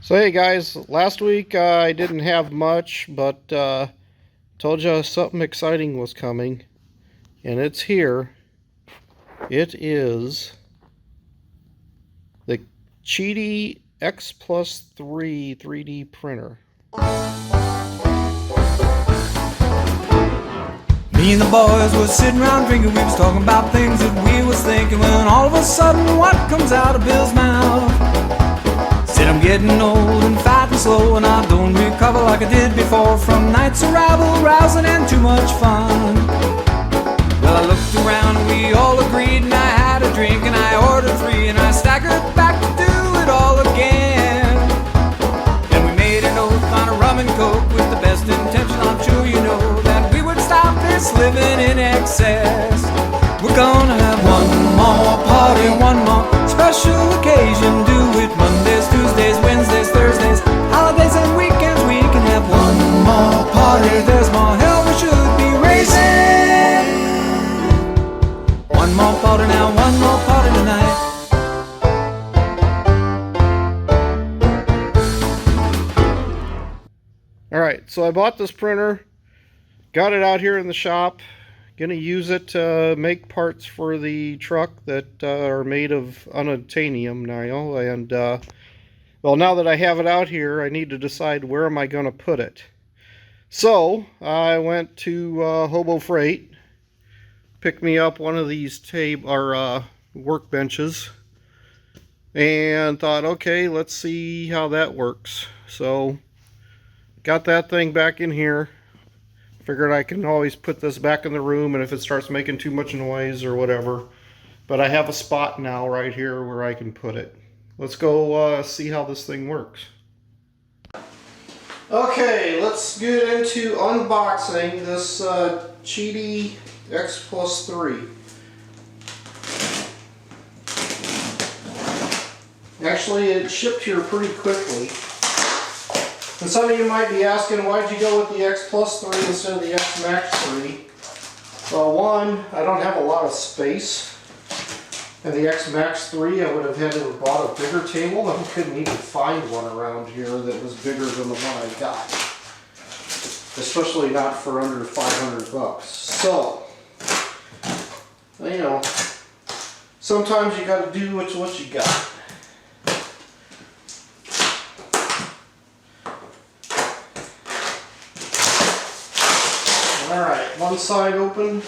So hey guys, last week I didn't have much, but told you something exciting was coming, and it's here. It is the Qidi X Plus 3 3D printer. Me and the boys was sitting around drinking, we was talking about things that we was thinking, when all of a sudden what comes out of Bill's mouth? Said I'm getting old and fat and slow, and I don't recover like I did before from nights of rabble, rousing and too much fun. Well, I looked around and we all agreed, and I had a drink and I ordered 3, and I staggered back to do it all again. Then we made an oath on a rum and coke with the best intention, I'm sure you know, that we would stop this living in excess. We're gonna have one more party, one more special occasion. Do it Mondays, Tuesdays, Wednesdays, Thursdays, holidays and weekends. We can have one more party. There's more hell we should be raising. One more party now, one more party tonight. Alright, so I bought this printer, got it out here in the shop. Gonna use it to make parts for the truck that are made of unobtainium now, and well, now that I have it out here, I need to decide where am I gonna put it. So I went to Hobo Freight, picked me up one of these workbenches, and thought, okay, let's see how that works. So got that thing back in here. Figured I can always put this back in the room, and if it starts making too much noise or whatever. But I have a spot now right here where I can put it. Let's go see how this thing works. Okay, let's get into unboxing this Qidi X Plus 3. Actually, it shipped here pretty quickly. And some of you might be asking, why'd you go with the X Plus 3 instead of the X Max 3? Well, one, I don't have a lot of space. And the X Max 3, I would have had to have bought a bigger table. I couldn't even find one around here that was bigger than the one I got. Especially not for under 500 bucks. So, you know, sometimes you gotta do what you got. Alright, one side open.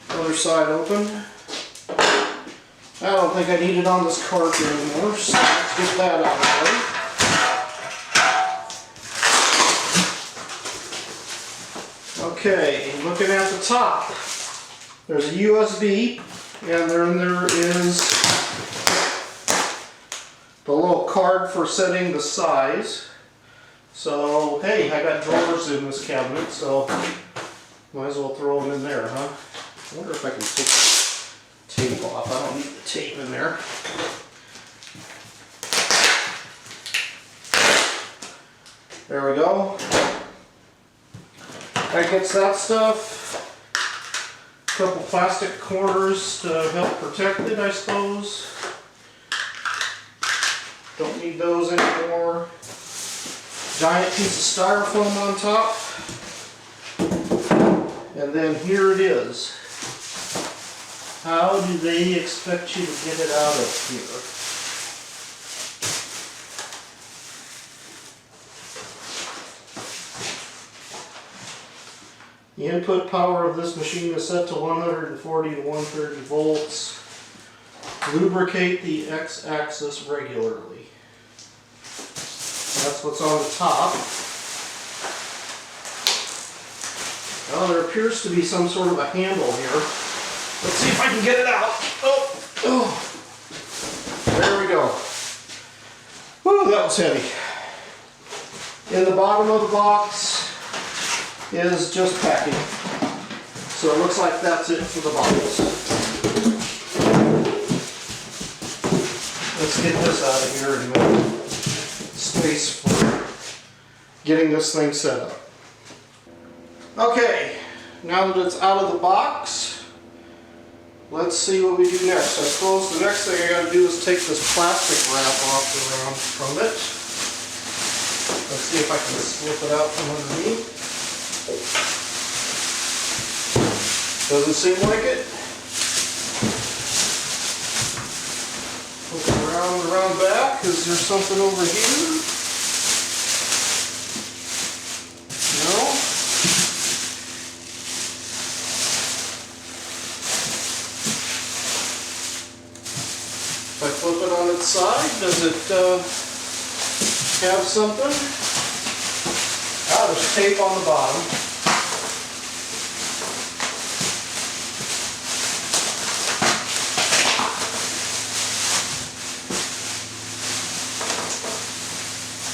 Other side open. I don't think I need it on this card anymore, so let's get that out of the way. Okay, looking at the top, there's a USB, and then there is the little card for setting the size. So, hey, I got drawers in this cabinet, so might as well throw them in there, huh? I wonder if I can take the tape off. I don't need the tape in there. There we go. That gets that stuff. A couple plastic corners to help protect it, I suppose. Don't need those anymore. Giant piece of styrofoam on top. And then here it is. How do they expect you to get it out of here? The input power of this machine is set to 140 to 130 volts. Lubricate the X-axis regularly. That's what's on the top. Well, there appears to be some sort of a handle here. Let's see if I can get it out. Oh. There we go. Whew, that was heavy. In the bottom of the box is just packing. So it looks like that's it for the bottles. Let's get this out of here in a minute. space for getting this thing set up. Okay, now that it's out of the box, let's see what we do next. I suppose the next thing I gotta do is take this plastic wrap off from it. Let's see if I can slip it out from underneath. Doesn't seem like it. Look around back. Is there something over here? No. If I flip it on its side, does it have something? Ah, there's tape on the bottom.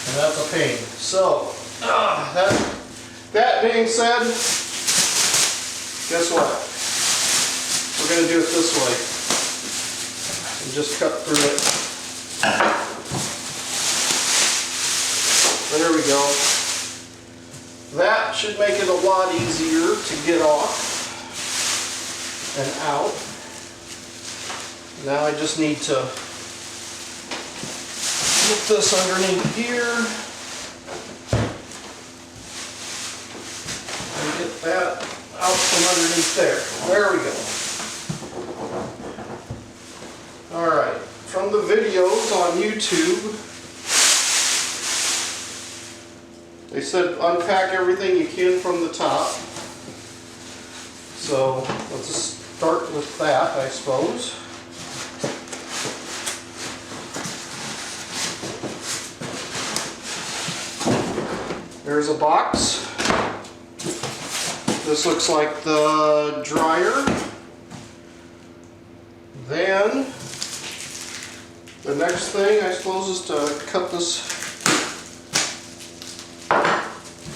And that's a pain. So, that being said, guess what? We're going to do it this way. And just cut through it. There we go. That should make it a lot easier to get off and out. Now I just need to put this underneath here and get that out from underneath there. There we go. Alright, from the videos on YouTube, they said unpack everything you can from the top. So let's just start with that, I suppose. There's a box. This looks like the dryer. Then the next thing, I suppose, is to cut this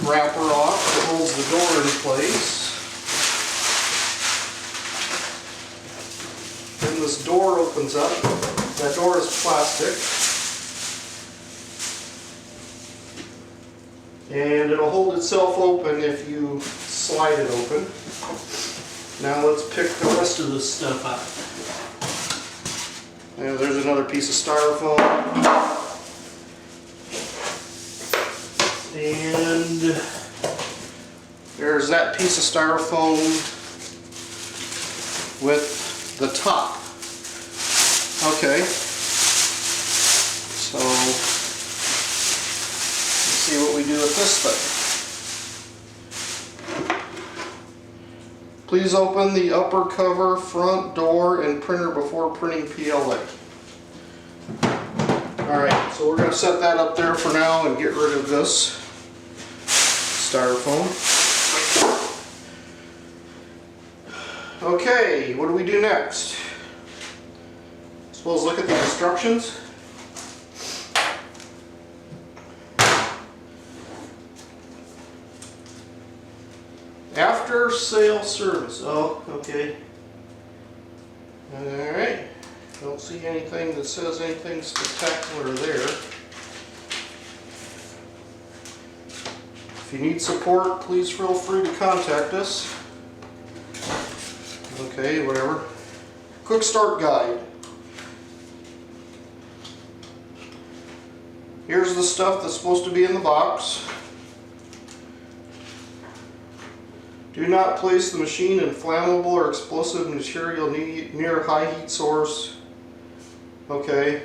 wrapper off that holds the door in place. Then this door opens up. That door is plastic. And it'll hold itself open if you slide it open. Now let's pick the rest of this stuff out. And there's another piece of styrofoam. And there's that piece of styrofoam with the top. Okay. So let's see what we do with this thing. Please open the upper cover, front door, and printer before printing PLA. Alright, so we're going to set that up there for now and get rid of this styrofoam. Okay, what do we do next? Suppose look at the instructions. After sale service. Oh, okay. Alright. Don't see anything that says anything spectacular there. If you need support, please feel free to contact us. Okay, whatever. Quick start guide. Here's the stuff that's supposed to be in the box. Do not place the machine in flammable or explosive material near high heat source. Okay.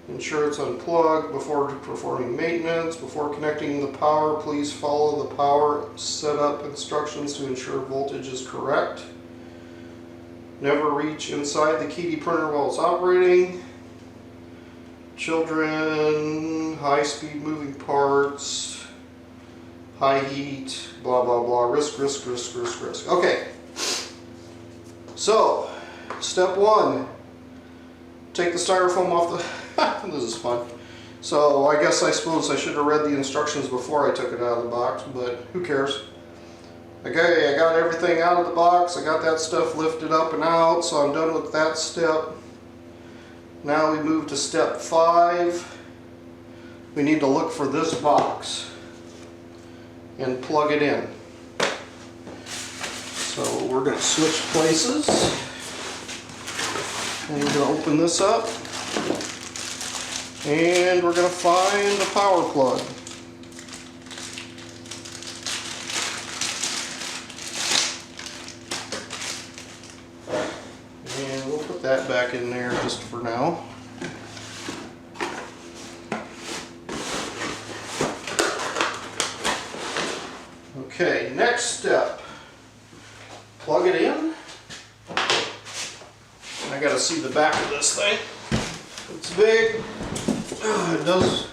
Ensure it's unplugged before performing maintenance. Before connecting the power, please follow the power setup instructions to ensure voltage is correct. Never reach inside the Qidi printer while it's operating. Children, high-speed moving parts, high heat, blah, blah, blah, risk. Okay. So, step one, take the styrofoam off the... This is fun. So, I suppose I should have read the instructions before I took it out of the box, but who cares? Okay, I got everything out of the box. I got that stuff lifted up and out, so I'm done with that step. Now we move to step 5. We need to look for this box and plug it in. So we're going to switch places. And we're going to open this up. And we're going to find the power plug. And we'll put that back in there just for now. Okay, next step. Plug it in. I gotta see the back of this thing. It's big. It does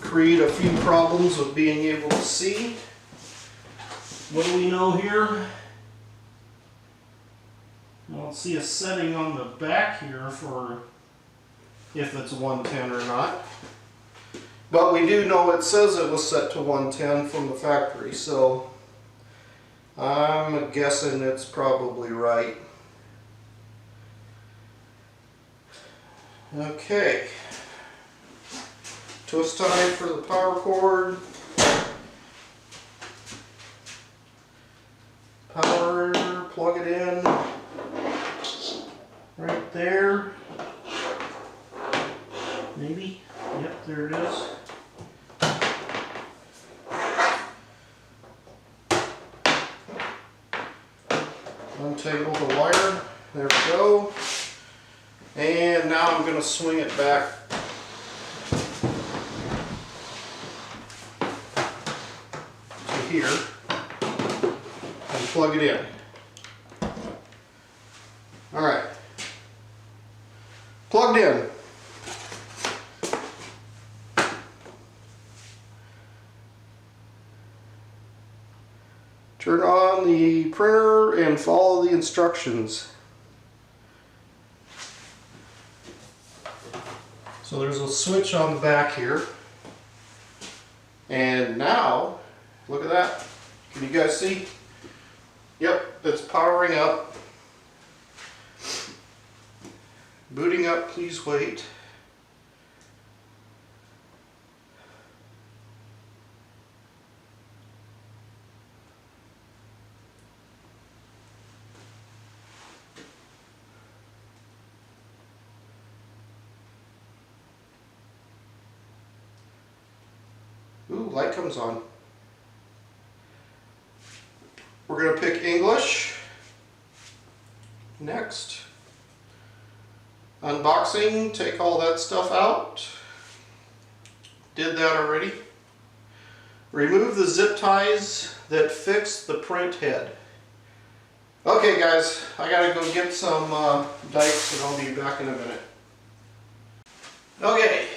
create a few problems with being able to see. What do we know here? I don't see a setting on the back here for if it's 110 or not. But we do know it says it was set to 110 from the factory, so I'm guessing it's probably right. Okay. Twist tie for the power cord. Power, plug it in right there. Maybe. Yep, there it is. Untangle the wire. There we go. And now I'm going to swing it back to here and plug it in. Alright. Plugged in. Turn on the printer and follow the instructions. So there's a switch on the back here. And now, look at that. Can you guys see? Yep, it's powering up. Booting up, please wait. Ooh, light comes on. We're going to pick English. Next. Unboxing, take all that stuff out. Did that already. Remove the zip ties that fix the print head. Okay guys, I gotta go get some dikes and I'll be back in a minute. Okay.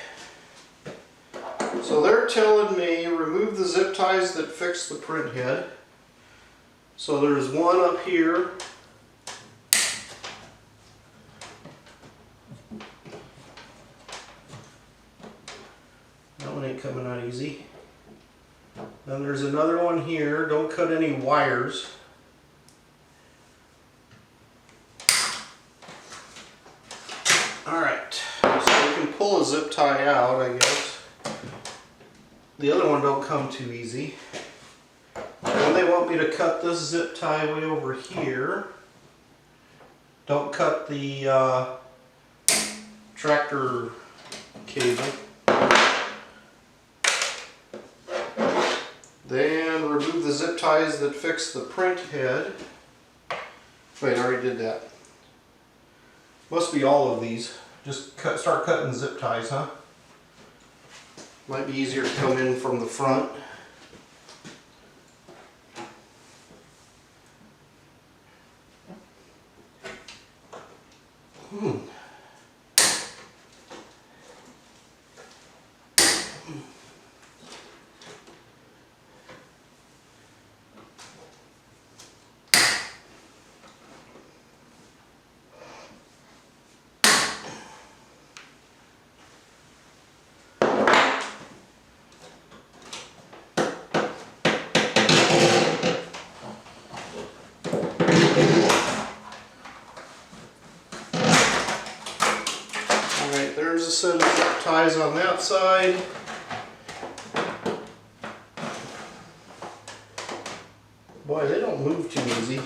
So they're telling me remove the zip ties that fix the print head. So there's one up here. That one ain't coming out easy. Then there's another one here. Don't cut any wires. Alright, so we can pull a zip tie out, I guess. The other one don't come too easy. And they want me to cut this zip tie way over here. Don't cut the tractor cable. Then remove the zip ties that fix the print head. Wait, I already did that. Must be all of these. Just start cutting zip ties, huh? Might be easier to come in from the front. Alright, there's a set of zip ties on that side. Boy, they don't move too easy.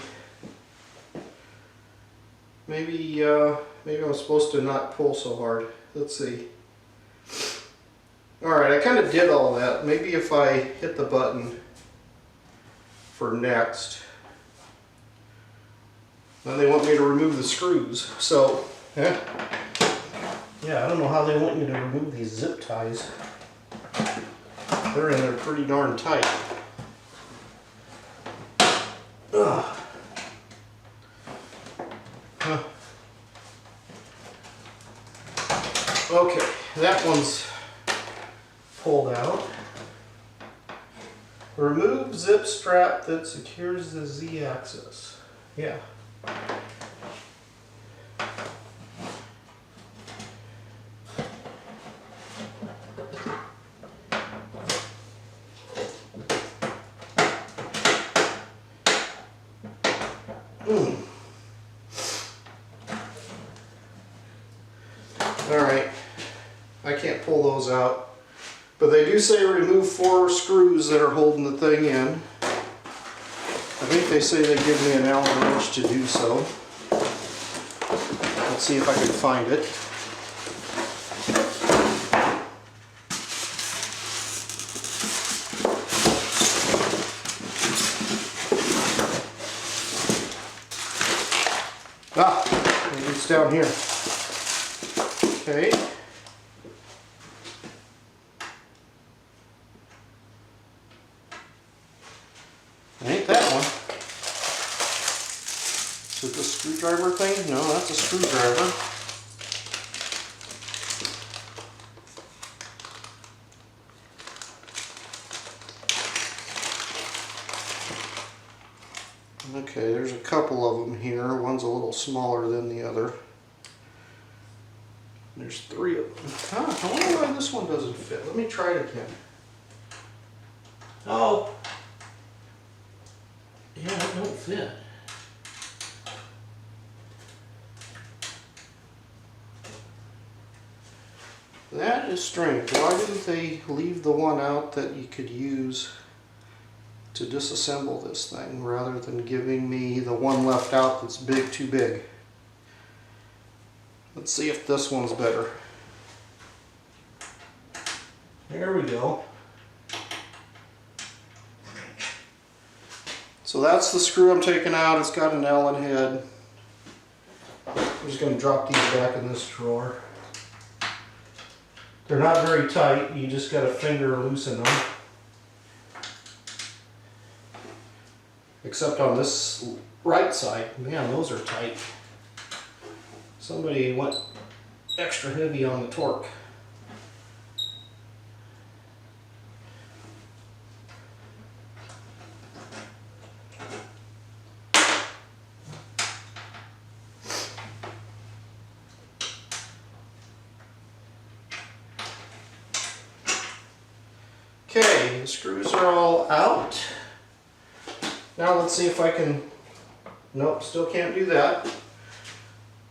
Maybe I'm supposed to not pull so hard. Let's see. Alright, I kind of did all that. Maybe if I hit the button for next, then they want me to remove the screws. So, yeah, I don't know how they want you to remove these zip ties. They're in there pretty darn tight. Ugh. Huh. Okay, that one's pulled out. Remove zip strap that secures the Z-axis. Yeah. Alright, I can't pull those out, but they do say remove 4 screws that are holding the thing in. I think they say they give me an Allen wrench to do so. Let's see if I can find it. Ah, maybe it's down here. Okay. Ain't that one. Is it the screwdriver thing? No, that's a screwdriver. Okay, there's a couple of them here. One's a little smaller than the other. There's 3 of them. Huh, I wonder why this one doesn't fit. Let me try it again. Oh. Yeah, it don't fit. That is strange. Why didn't they leave the one out that you could use to disassemble this thing rather than giving me the one left out that's big, too big? Let's see if this one's better. There we go. So that's the screw I'm taking out. It's got an Allen head. I'm just going to drop these back in this drawer. They're not very tight. You just got to finger loosen them. Except on this right side. Man, those are tight. Somebody went extra heavy on the torque. Okay, the screws are all out. Now let's see if I can, nope, still can't do that.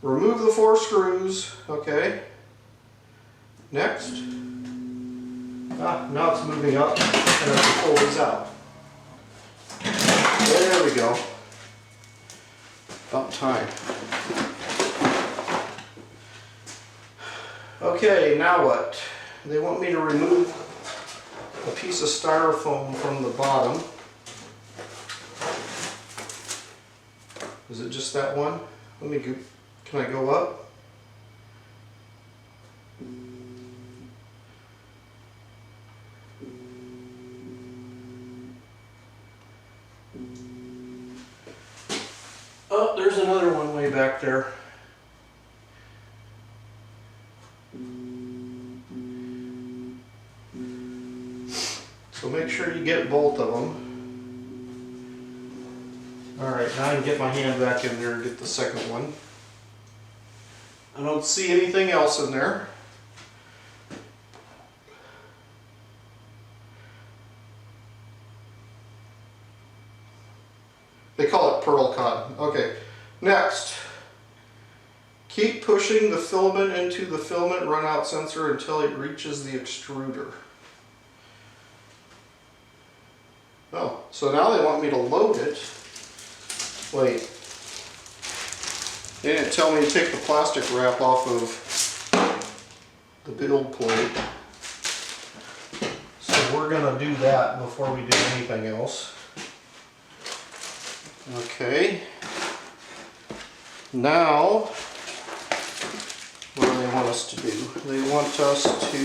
Remove the 4 screws, okay. Next. Ah, now it's moving up, and I can pull these out. There we go. About time. Okay, now what? They want me to remove a piece of styrofoam from the bottom. Is it just that one? Let me go. Can I go up? Oh, there's another one way back there. So make sure you get both of them. Alright, now I can get my hand back in there and get the second one. I don't see anything else in there. They call it pearl cotton. Okay, next. Keep pushing the filament into the filament runout sensor until it reaches the extruder. Oh, so now they want me to load it. Wait. They didn't tell me to take the plastic wrap off of the build plate. So we're going to do that before we do anything else. Okay. Now, what do they want us to do? They want us to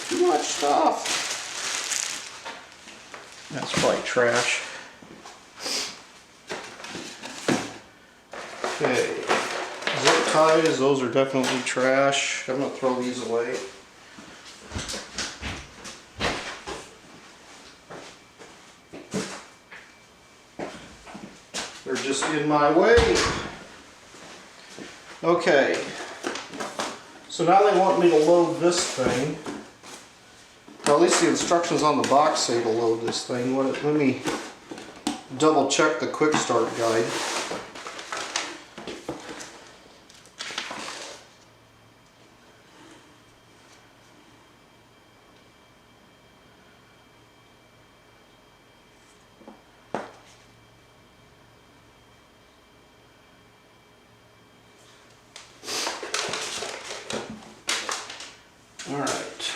too much stuff. That's probably trash. Okay. Zip ties, those are definitely trash. I'm gonna throw these away. They're just in my way. Okay. So now they want me to load this thing. Well, at least the instructions on the box say to load this thing. Let me double check the quick start guide. All right.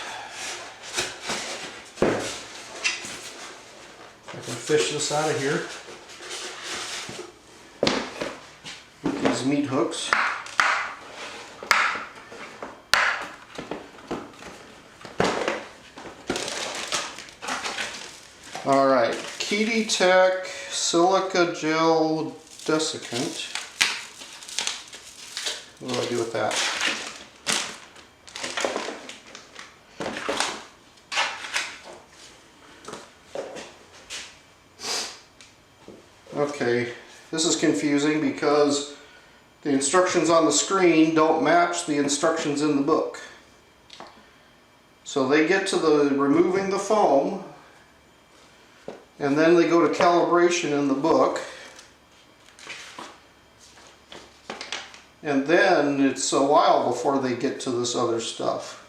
I can fish this out of here with these meat hooks. All right, Qidi Tech Silica Gel Desiccant. What do I do with that? Okay, this is confusing because the instructions on the screen don't match the instructions in the book. So they get to the removing the foam, and then they go to calibration in the book, and then it's a while before they get to this other stuff.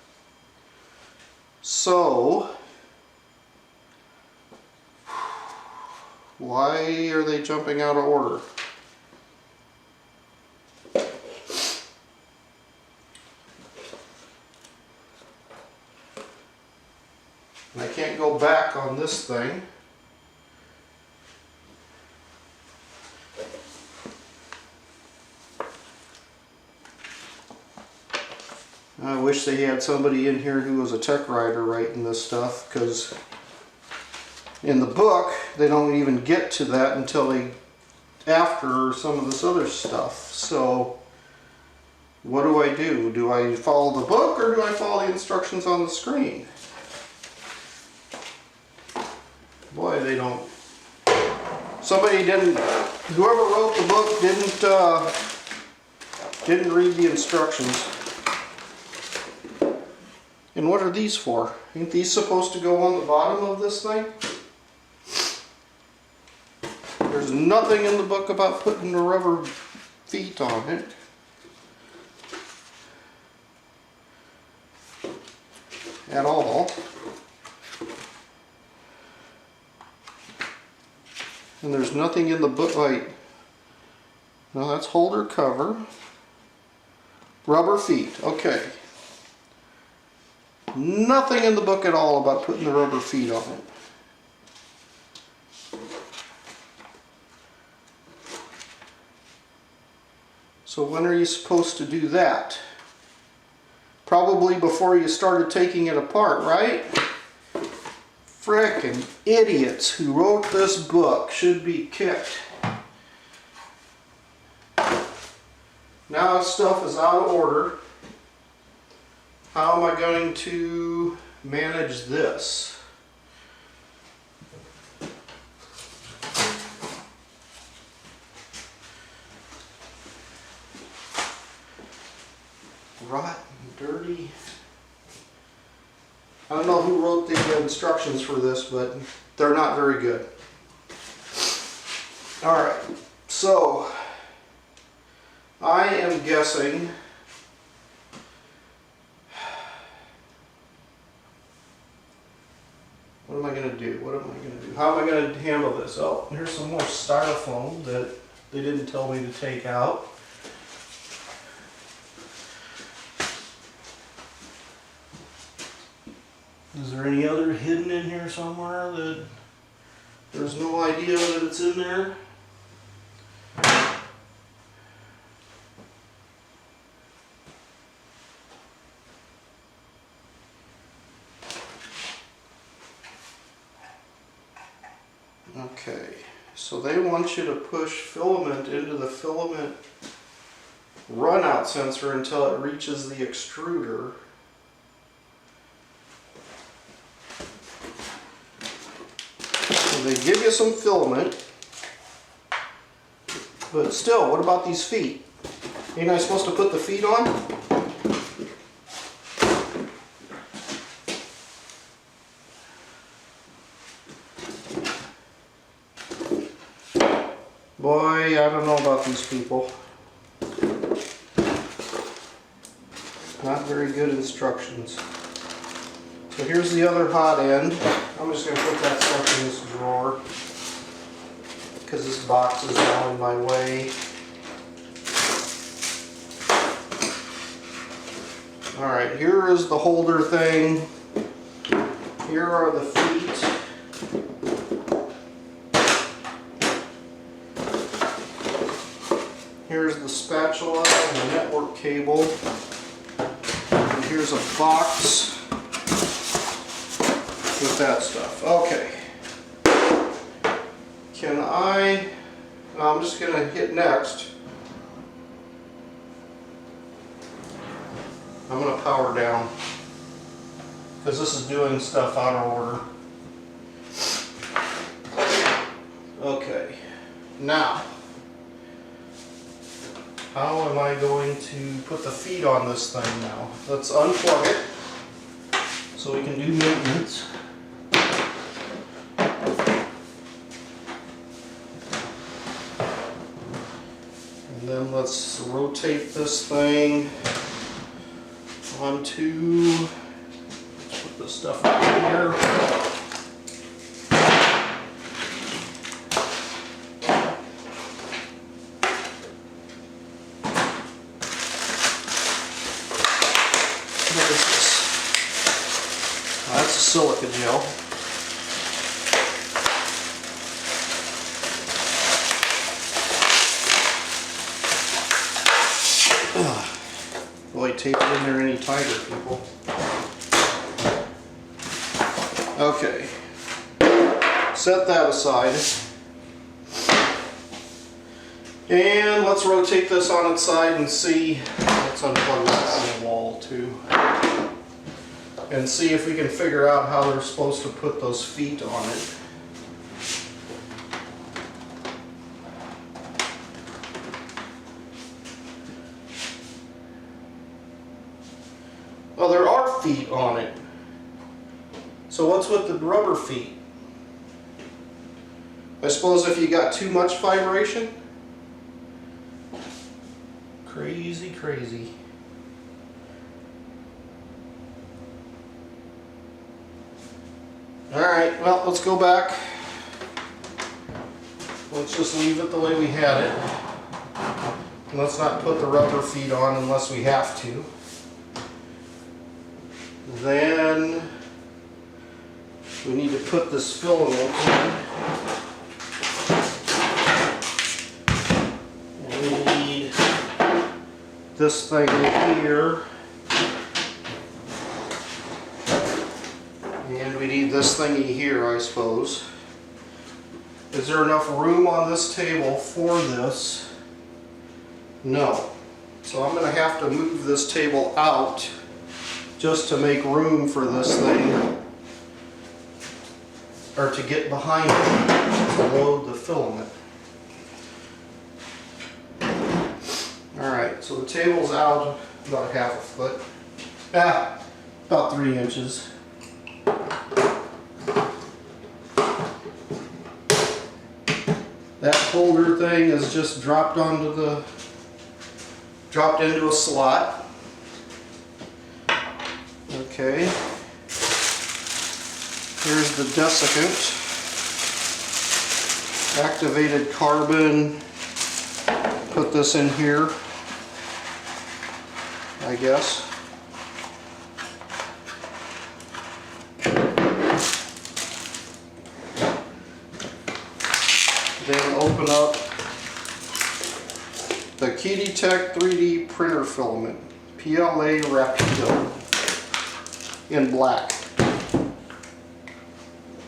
So why are they jumping out of order? And I can't go back on this thing. I wish they had somebody in here who was a tech writer writing this stuff, because in the book they don't even get to that until after some of this other stuff. So what do I do? Do I follow the book or do I follow the instructions on the screen? Boy, they don't. Somebody didn't. Whoever wrote the book didn't read the instructions. And what are these for? Ain't these supposed to go on the bottom of this thing? There's nothing in the book about putting the rubber feet on it. At all. And there's nothing in the book like, no, that's holder cover. Rubber feet, okay. Nothing in the book at all about putting the rubber feet on it. So when are you supposed to do that? Probably before you started taking it apart, right? Frickin' idiots who wrote this book should be kicked. Now stuff is out of order. How am I going to manage this? Rotten, dirty. I don't know who wrote the instructions for this, but they're not very good. Alright, so I am guessing what am I going to do? What am I going to do? How am I going to handle this? Oh, here's some more styrofoam that they didn't tell me to take out. Is there any other hidden in here somewhere that there's no idea that it's in there? Okay, so they want you to push filament into the filament runout sensor until it reaches the extruder. So they give you some filament, but still, what about these feet? Ain't I supposed to put the feet on? Boy, I don't know about these people. Not very good instructions. So here's the other hot end. I'm just going to put that stuff in this drawer because this box is now in my way. Alright, here is the holder thing. Here are the feet. Here's the spatula and the network cable. And here's a box with that stuff. Okay. I'm just going to hit next. I'm going to power down because this is doing stuff out of order. Okay. Now, how am I going to put the feet on this thing now? Let's unplug it so we can do maintenance. And then let's rotate this thing onto, let's put this stuff right here. Silica gel. Boy, tape it in there any tighter, people. Okay. Set that aside. And let's rotate this on its side and see. Let's unplug that from the wall too. And see if we can figure out how they're supposed to put those feet on it. Well, there are feet on it. So what's with the rubber feet? I suppose if you got too much vibration? Crazy, crazy. Alright, well, let's go back. Let's just leave it the way we had it. And let's not put the rubber feet on unless we have to. Then we need to put this filament in. And we need this thing in here. And we need this thingy here, I suppose. Is there enough room on this table for this? No. So I'm going to have to move this table out just to make room for this thing, or to get behind it to load the filament. Alright, so the table's out about half a foot. About 3 inches. That holder thing is just dropped into a slot. Okay. Here's the desiccant. Activated carbon. Put this in here, I guess. Then open up the Qidi 3D printer filament, PLA Rapido, in black.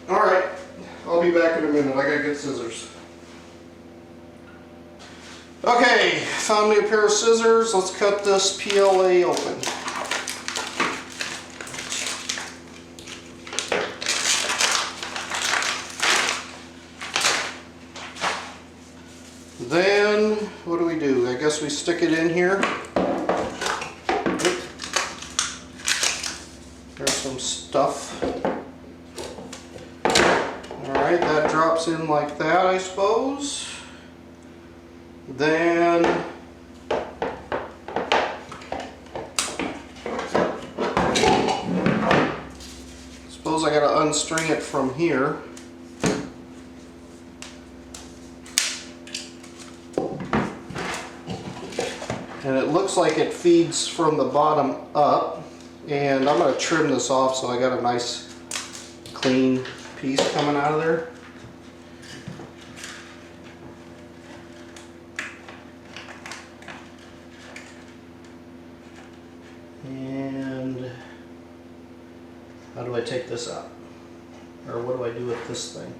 Alright, I'll be back in a minute. I gotta get scissors. Okay, found me a pair of scissors. Let's cut this PLA open. Then, what do? I guess we stick it in here. There's some stuff. Alright, that drops in like that, I suppose. Then suppose I gotta unstring it from here. And it looks like it feeds from the bottom up, and I'm gonna trim this off so I got a nice clean piece coming out of there. And how do I take this out? Or what do I do with this thing?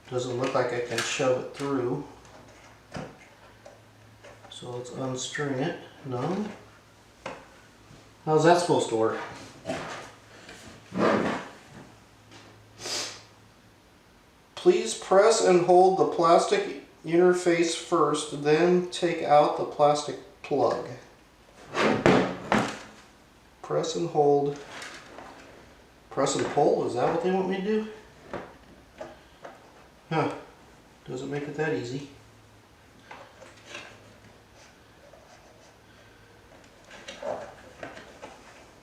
Doesn't look like I can shove it through. So let's unstring it. No? How's that supposed to work? Please press and hold the plastic interface first, then take out the plastic plug. Press and hold. Press and pull? Is that what they want me to do? Huh. Doesn't make it that easy.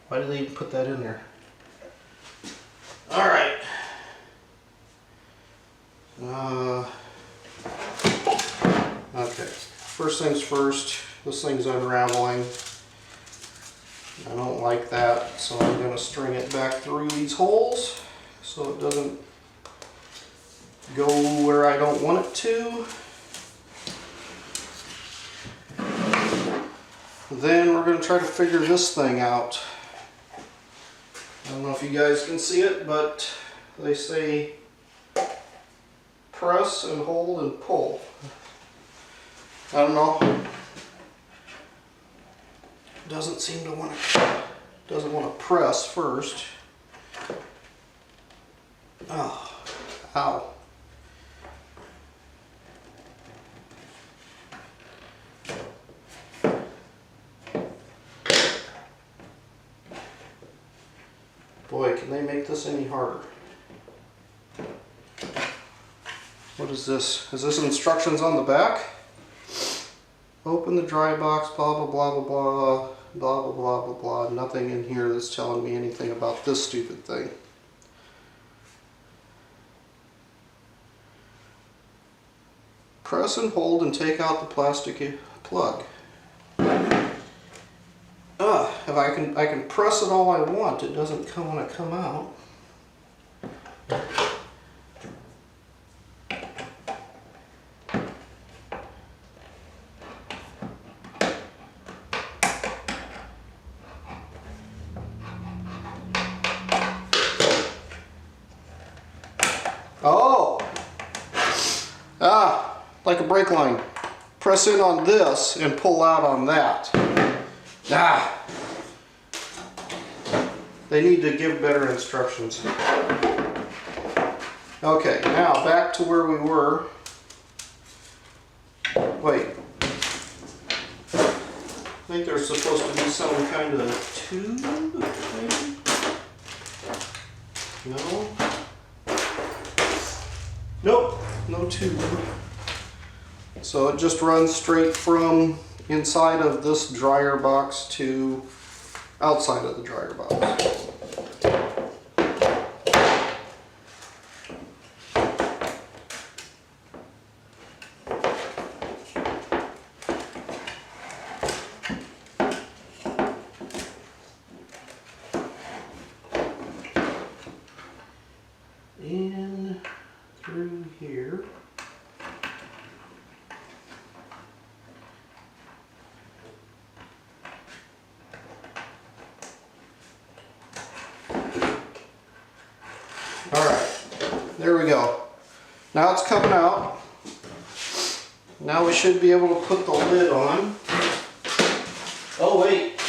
Why did they even put that in there? Alright. Okay. First things first, this thing's unraveling. I don't like that, so I'm going to string it back through these holes so it doesn't go where I don't want it to. Then we're going to try to figure this thing out. I don't know if you guys can see it, but they say press and hold and pull. I don't know. Doesn't seem to want to, doesn't want to press first. Oh, ow. Boy, can they make this any harder? What is this? Is this instructions on the back? Open the dry box, blah, blah, blah, blah, blah, blah, blah, blah, blah, blah. Nothing in here that's telling me anything about this stupid thing. Press and hold and take out the plastic plug. If I can press it all I want, it doesn't want to come out. Oh! Like a brake line. Press in on this and pull out on that. They need to give better instructions. Okay, now back to where we were. Wait. I think there's supposed to be some kind of tube, maybe? No? no tube. So it just runs straight from inside of this dryer box to outside of the dryer box. In through here. Alright, there we go. Now it's coming out. Now we should be able to put the lid on. Oh wait,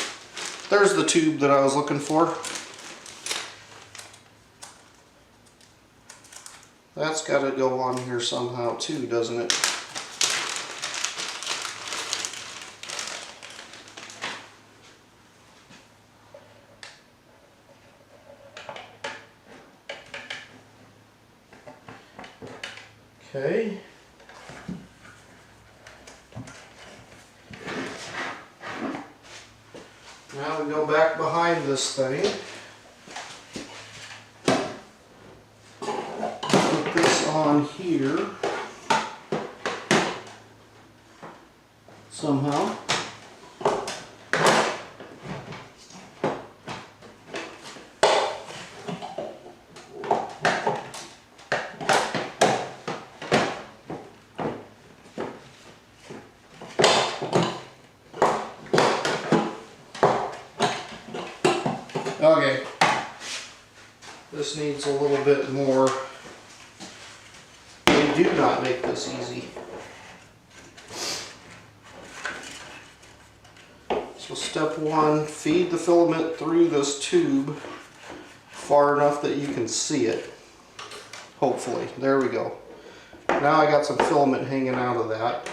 there's the tube that I was looking for. That's got to go on here somehow too, doesn't it? Okay. Now we go back behind this thing. Put this on here somehow. Okay, this needs a little bit more. They do not make this easy. So step one, feed the filament through this tube far enough that you can see it. Hopefully, there we go. Now I got some filament hanging out of that.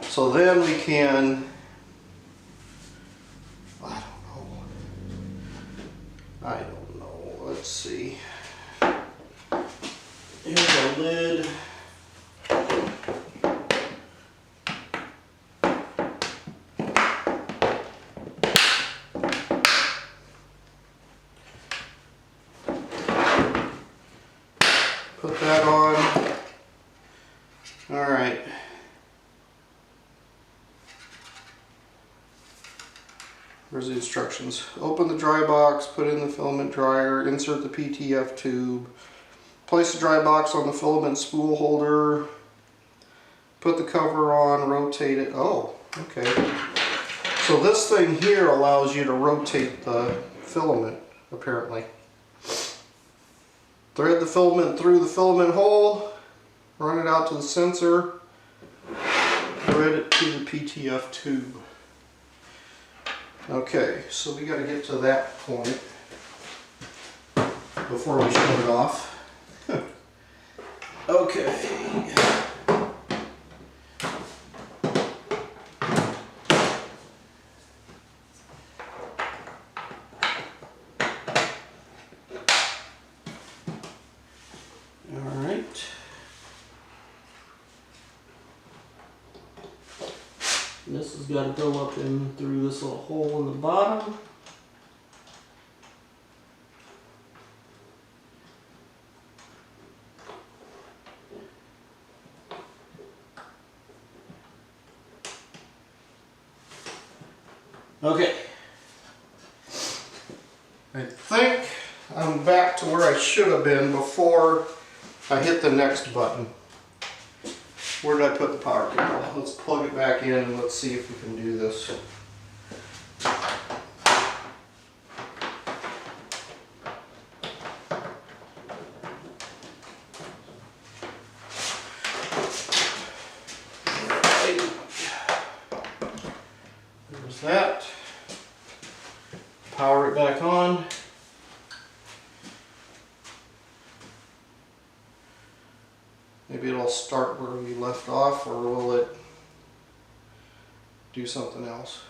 So then we can, I don't know, let's see. Here's a lid. Put that on. All right. Where's the instructions? Open the dry box, put in the filament dryer, insert the PTF tube, place the dry box on the filament spool holder, put the cover on, rotate it. Oh, okay. So this thing here allows you to rotate the filament, apparently. Thread the filament through the filament hole, run it out to the sensor, thread it to the PTF tube. Okay, so we got to get to that point before we shut it off. Okay. All right. This has got to go up in through this little hole in the bottom. Okay. I think I'm back to where I should have been before I hit the next button. Where did I put the power cable? Let's plug it back in and let's see if we can do this. There's that. Power it back on. Maybe it'll start where we left off, or will it do something else?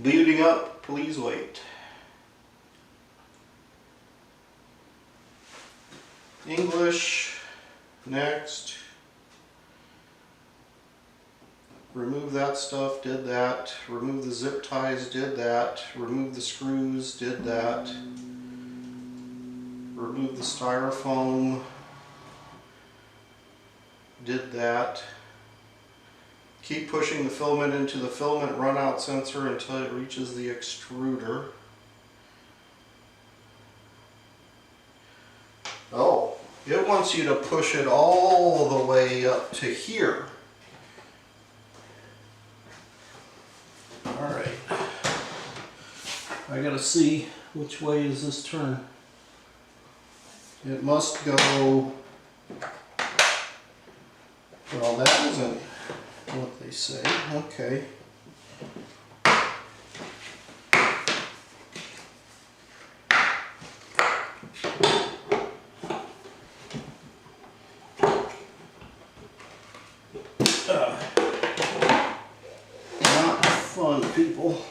Booting up, please wait. English, next. Remove that stuff, did that. Remove the zip ties, did that. Remove the screws, did that. Remove the styrofoam, did that. Keep pushing the filament into the filament runout sensor until it reaches the extruder. Oh, it wants you to push it all the way up to here. Alright. I gotta see which way is this turn. It must go... Well, that isn't what they say. Okay. Not fun, people.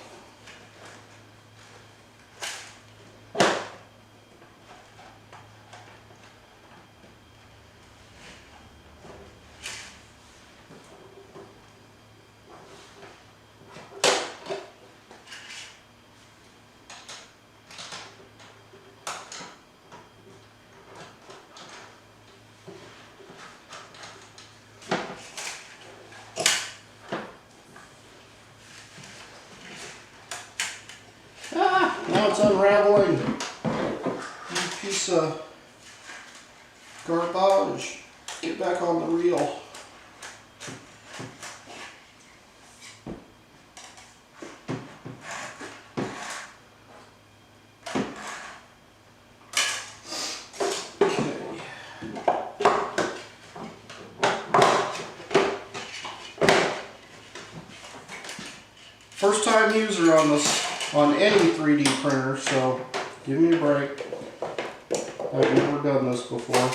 Now it's unraveling. You piece of garbage. Get back on the reel. First time user on this, on any 3D printer, so give me a break. I've never done this before.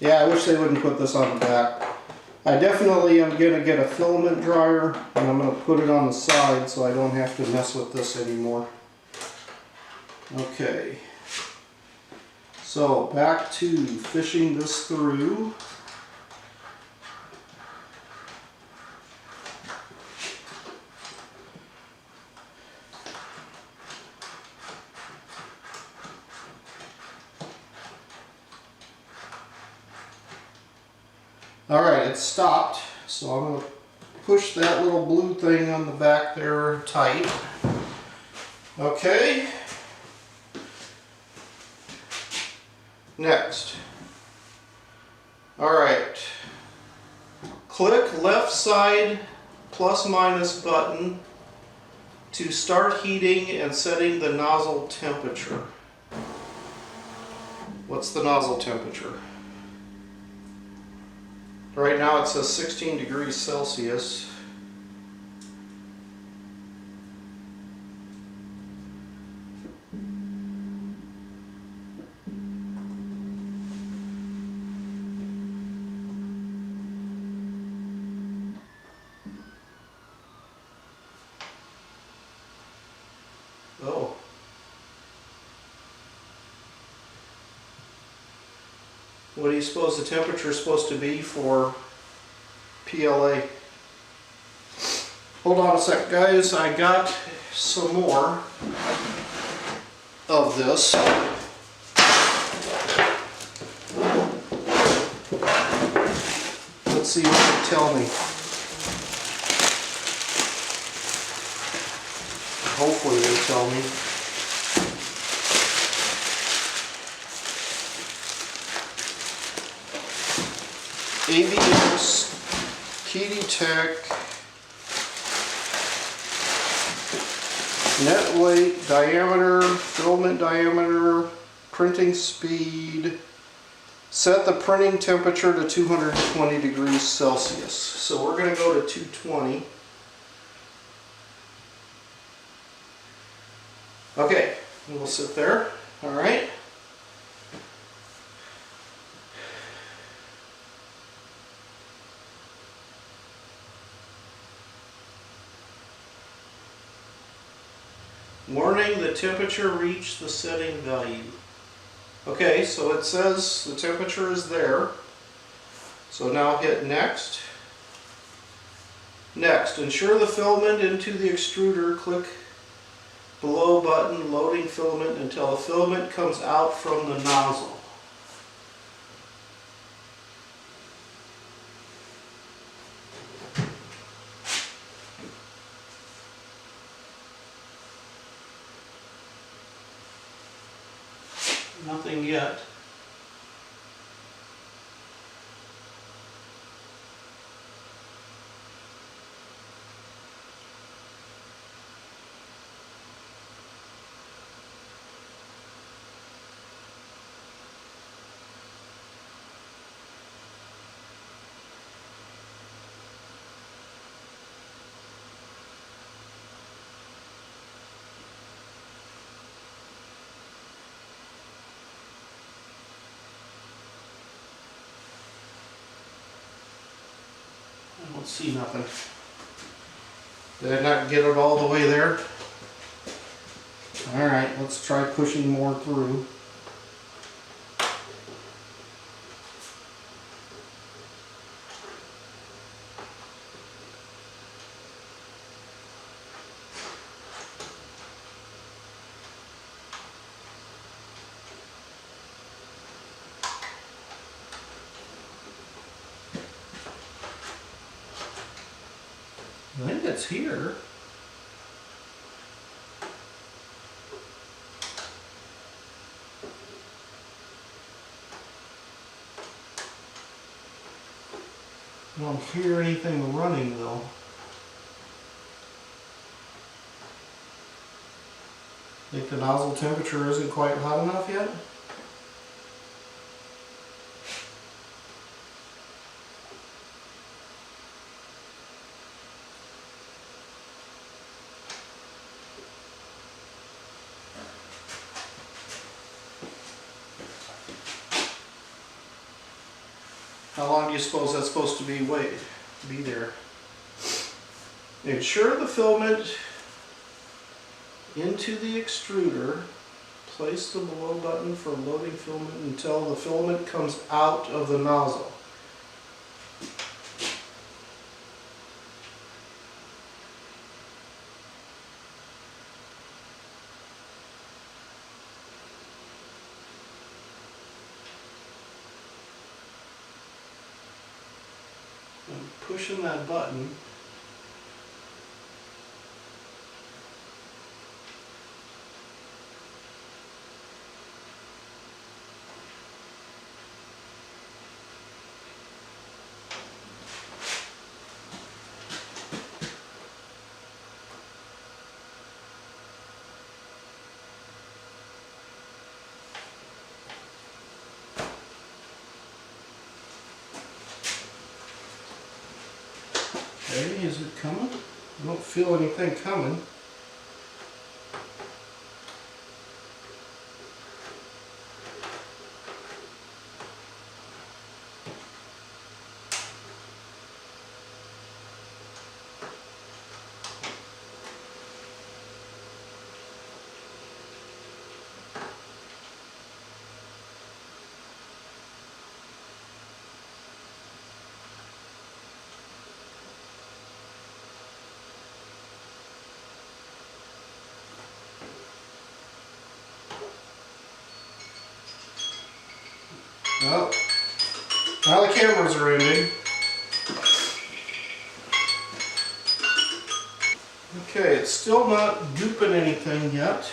Yeah, I wish they wouldn't put this on the back. I definitely am going to get a filament dryer and I'm going to put it on the side so I don't have to mess with this anymore. Okay, so back to fishing this through. Alright, it's stopped, so I'm going to push that little blue thing on the back there tight. Okay. Next. Alright. Click left side plus minus button to start heating and setting the nozzle temperature. What's the nozzle temperature? Right now it says 16 degrees Celsius. Oh. What do you suppose the temperature is supposed to be for PLA? Hold on a sec, guys. I got some more of this. Let's see what they tell me. Hopefully they tell me. ABS, Qidi Tech, net weight, diameter, filament diameter, printing speed, set the printing temperature to 220 degrees Celsius. So we're going to go to 220. Okay, we'll sit there. All right. Warning, the temperature reached the setting value. Okay, so it says the temperature is there. So now hit next. Next, ensure the filament into the extruder. Click below button, loading filament until the filament comes out from the nozzle. Nothing yet. I don't see nothing. Did I not get it all the way there? Alright, let's try pushing more through. I think it's here. I don't hear anything running though. Think the nozzle temperature isn't quite hot enough yet? How long do you suppose that's supposed to be there? Ensure the filament into the extruder. Place the below button for loading filament until the filament comes out of the nozzle. I'm pushing that button. Okay, is it coming? I don't feel anything coming. Well, now the cameras are ending. Okay, it's still not gooping anything yet.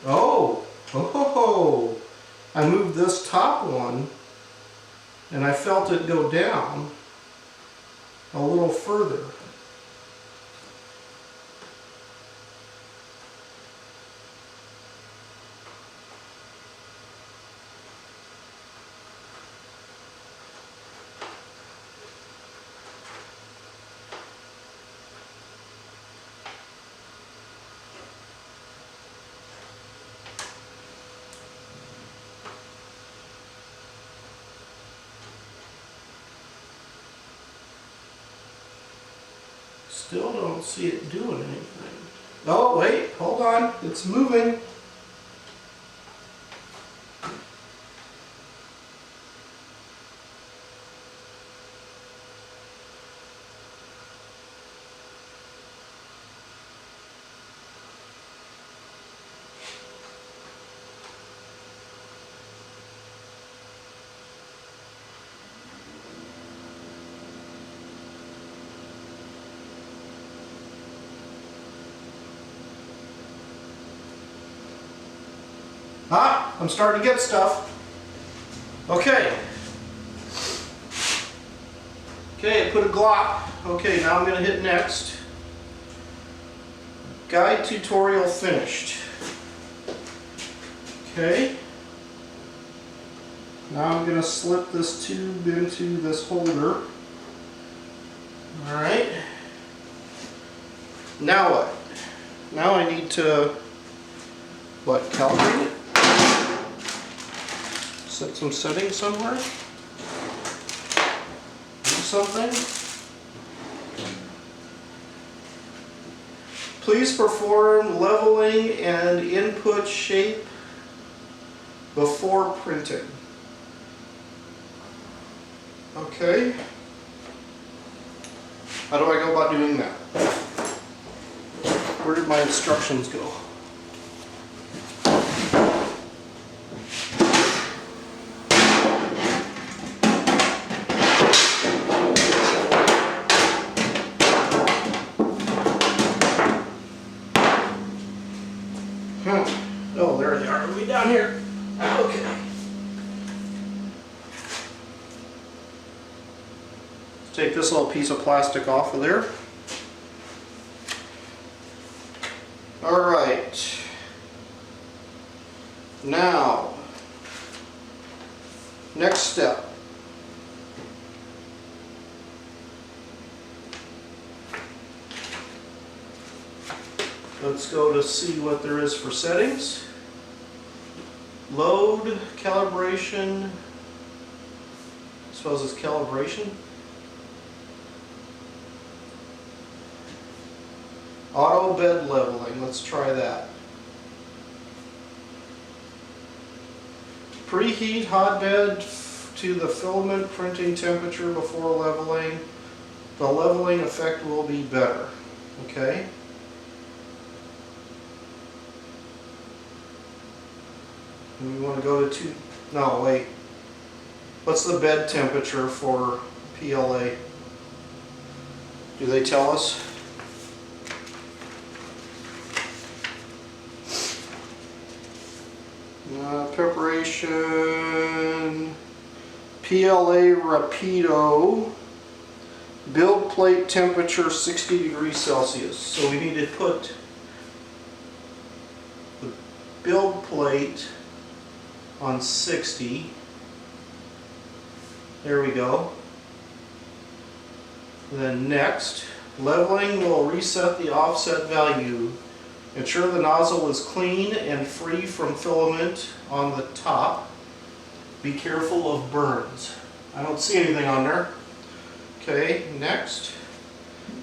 Oh, I moved this top one and I felt it go down a little further. Still don't see it doing anything. Oh, wait, hold on. It's moving. Ah, I'm starting to get stuff. Okay. Okay, I put a glop. Okay, now I'm going to hit next. Guide tutorial finished. Okay. Now I'm going to slip this tube into this holder. Alright. Now what? Now I need to, calibrate it? Set some settings somewhere? Do something? Please perform leveling and input shape before printing. Okay. How do I go about doing that? Where did my instructions go? Oh, there they are. Are we down here? Okay. Take this little piece of plastic off of there. All right. Now, next step. Let's go to see what there is for settings. Load, calibration. I suppose it's calibration. Auto bed leveling, let's try that. Preheat hotbed to the filament printing temperature before leveling. The leveling effect will be better. Okay. And we want to go to no, wait. What's the bed temperature for PLA? Do they tell us? Preparation, PLA Rapido, build plate temperature 60 degrees Celsius. So we need to put the build plate on 60. There we go. And then next, leveling will reset the offset value. Ensure the nozzle is clean and free from filament on the top. Be careful of burns. I don't see anything on there. Okay, next.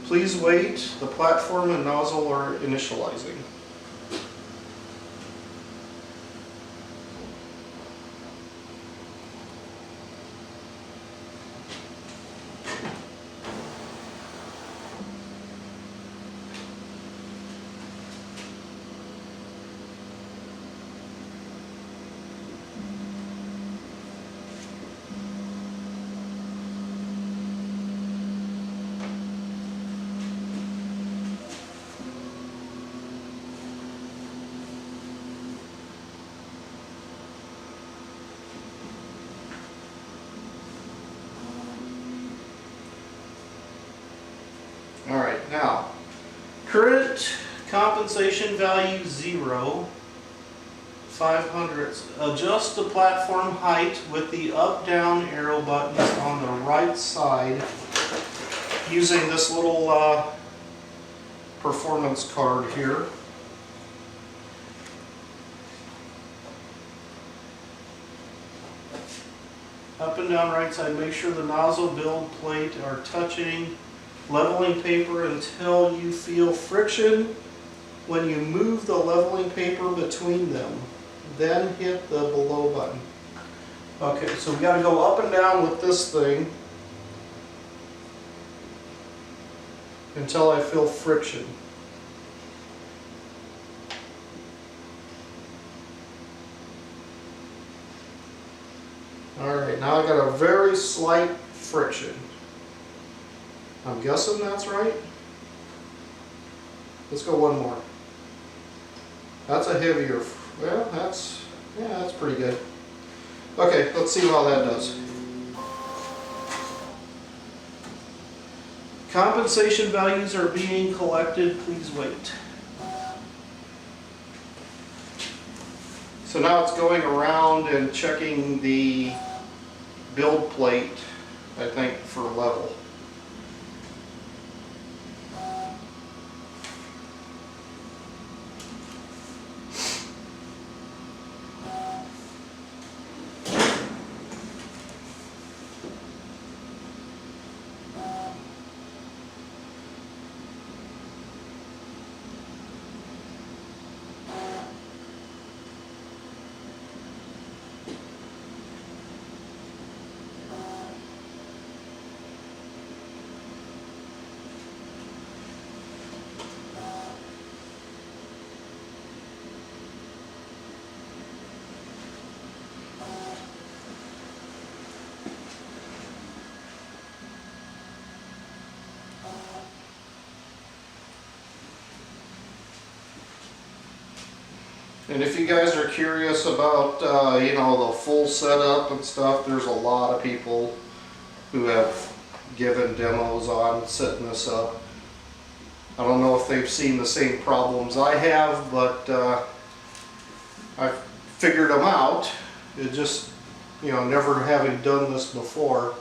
Please wait. The platform and nozzle are initializing. now, current compensation value 0, 500. Adjust the platform height with the up-down arrow buttons on the right side using this little performance card here. Up and down right side, make sure the nozzle build plate are touching leveling paper until you feel friction when you move the leveling paper between them. Then hit the below button. Okay, so we got to go up and down with this thing until I feel friction. Alright, now I got a very slight friction. I'm guessing that's right. Let's go one more. That's a heavier, well, that's pretty good. Okay, let's see how that does. Compensation values are being collected, please wait. So now it's going around and checking the build plate, I think, for level. And if you guys are curious about, you know, the full setup and stuff, there's a lot of people who have given demos on setting this up. I don't know if they've seen the same problems I have, but I've figured them out. It just, you know, never having done this before,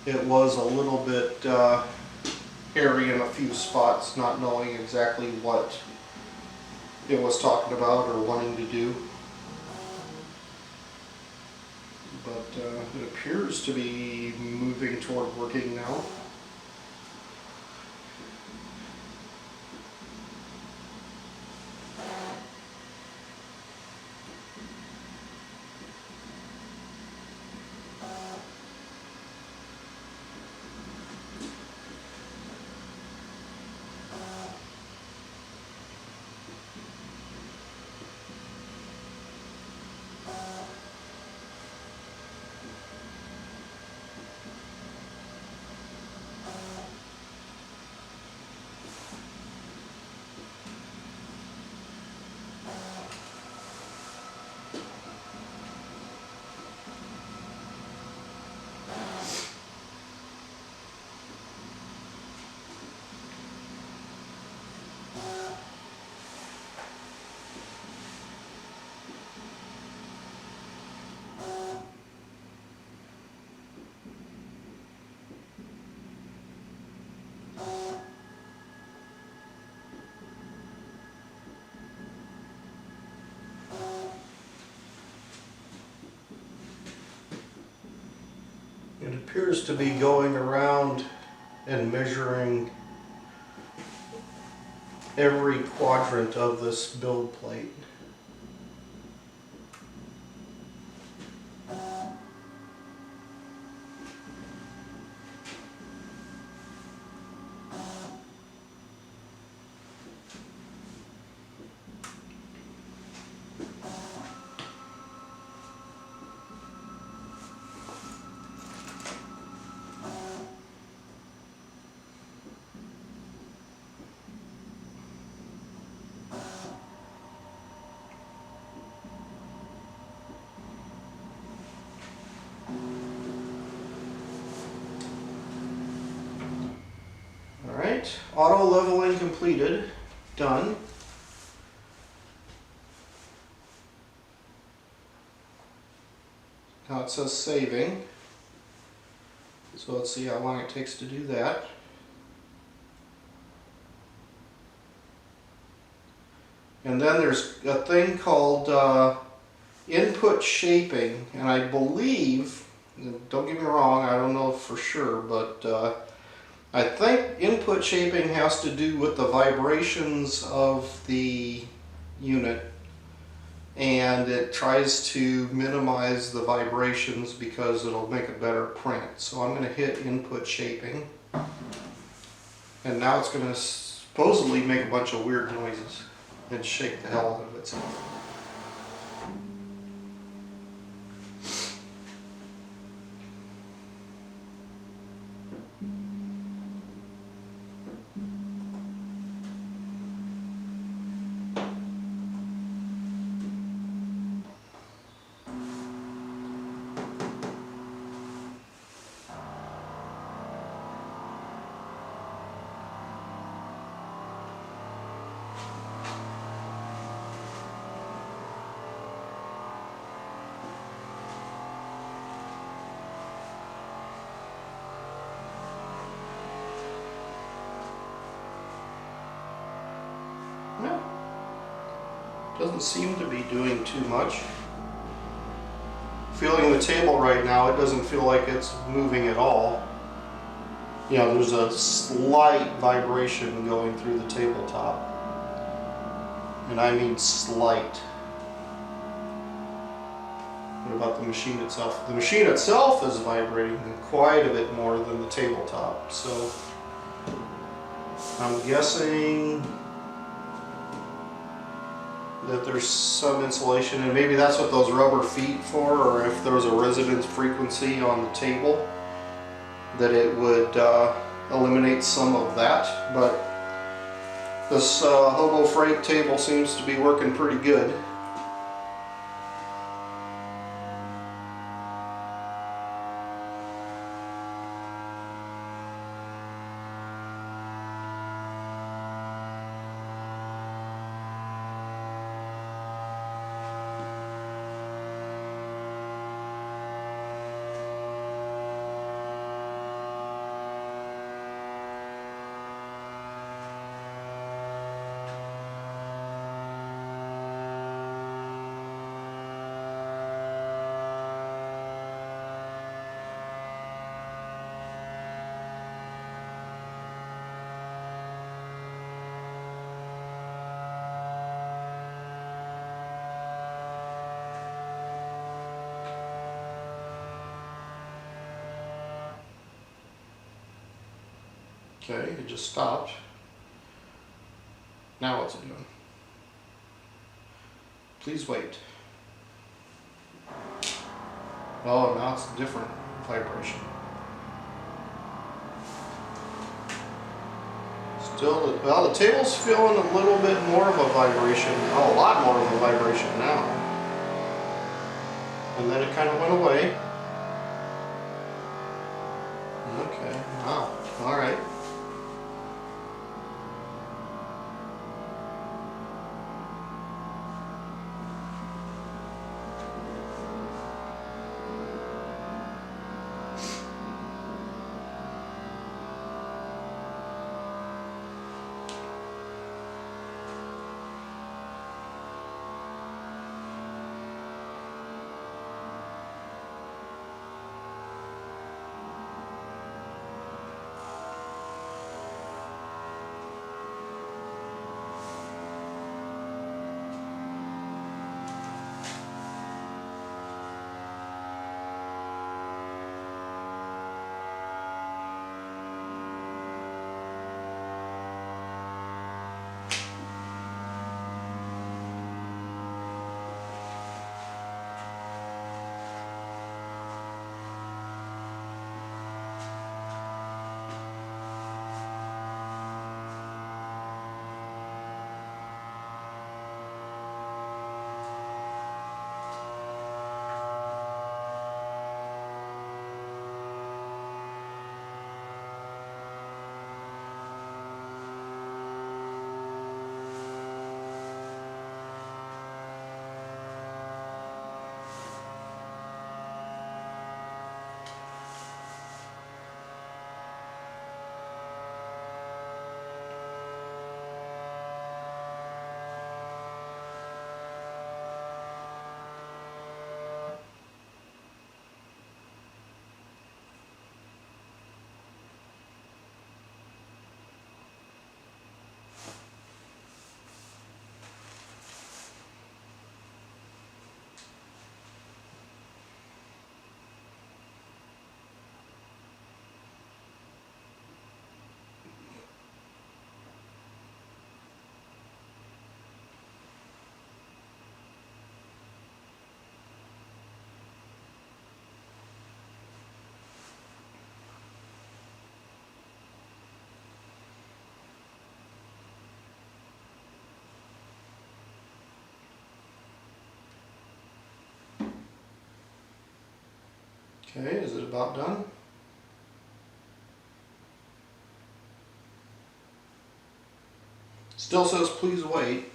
it was a little bit hairy in a few spots, not knowing exactly what it was talking about or wanting to do. But it appears to be moving toward working now. It appears to be going around and measuring every quadrant of this build plate. Auto leveling completed. Done. Now it says saving. So let's see how long it takes to do that. And then there's a thing called input shaping, and I believe, don't get me wrong, I don't know for sure, but I think input shaping has to do with the vibrations of the unit, and it tries to minimize the vibrations because it'll make a better print. So I'm going to hit input shaping, and now it's going to supposedly make a bunch of weird noises and shake the hell out of itself. Doesn't seem to be doing too much. Feeling the table right now, it doesn't feel like it's moving at all. You know, there's a slight vibration going through the tabletop. And I mean slight. What about the machine itself? The machine itself is vibrating quite a bit more than the tabletop. So I'm guessing that there's some insulation, and maybe that's what those rubber feet for, or if there was a resonance frequency on the table, that it would eliminate some of that. But this hobo freight table seems to be working pretty good. Okay, it just stopped. Now what's it doing? Please wait. Oh, now it's a different vibration. Still, well, the table's feeling a little bit more of a vibration. Oh, a lot more of a vibration now. And then it kind of went away. Okay, wow, all right. Okay, is it about done? Still says please wait.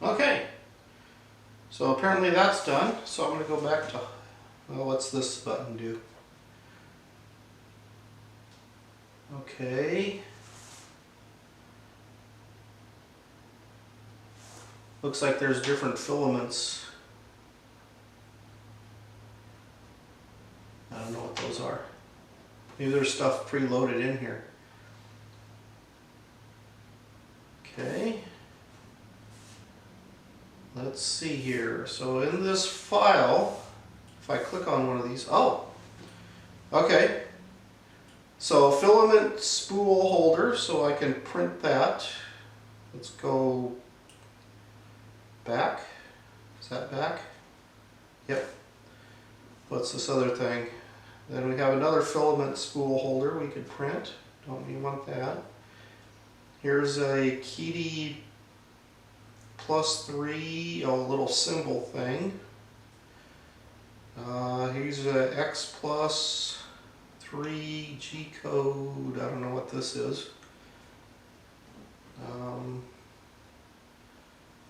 Okay, so apparently that's done. So I'm going to go back to, well, what's this button do? Okay. Looks like there's different filaments. I don't know what those are. Maybe there's stuff preloaded in here. Okay. Let's see here. So in this file, if I click on one of these, oh, okay. So filament spool holder, so I can print that. Let's go back. Is that back? Yep. What's this other thing? Then we have another filament spool holder we could print. Don't we want that? Here's a Qidi +3, a little symbol thing. Here's a X plus 3 G code. I don't know what this is.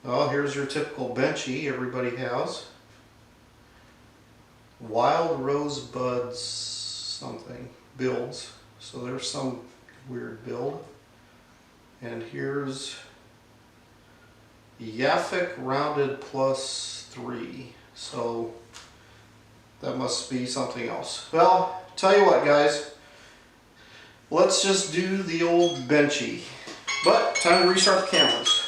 Oh, here's your typical benchy everybody has. Wild rosebuds something builds. So there's some weird build. And here's Yaffic rounded +3. So that must be something else. Well, tell you what, guys. Let's just do the old benchy. But time to restart the cameras.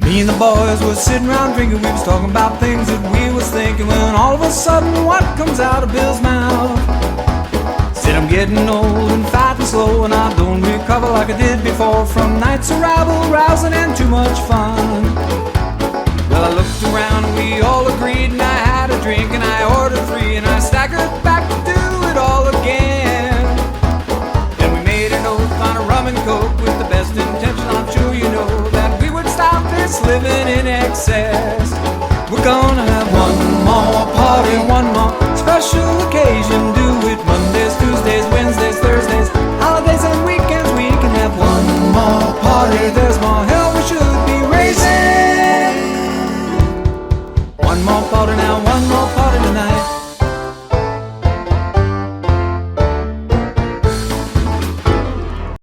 Me and the boys was sitting around drinking, we was talking about things that we was thinking, when all of a sudden what comes out of Bill's mouth? Said I'm getting old and fat and slow, and I don't recover like I did before from nights of rabble, rousing and too much fun. Well, I looked around and we all agreed, and I had a drink and I ordered 3, and I staggered back to do it all again. Then we made an oath on a rum and coke with the best intention, I'm sure you know, that we would stop this living in excess. We're gonna have one more party, one more special occasion. Do it Mondays, Tuesdays, Wednesdays, Thursdays, holidays and weekends. We can have one more party. There's more hell we should be raising. One more party now, one more party tonight.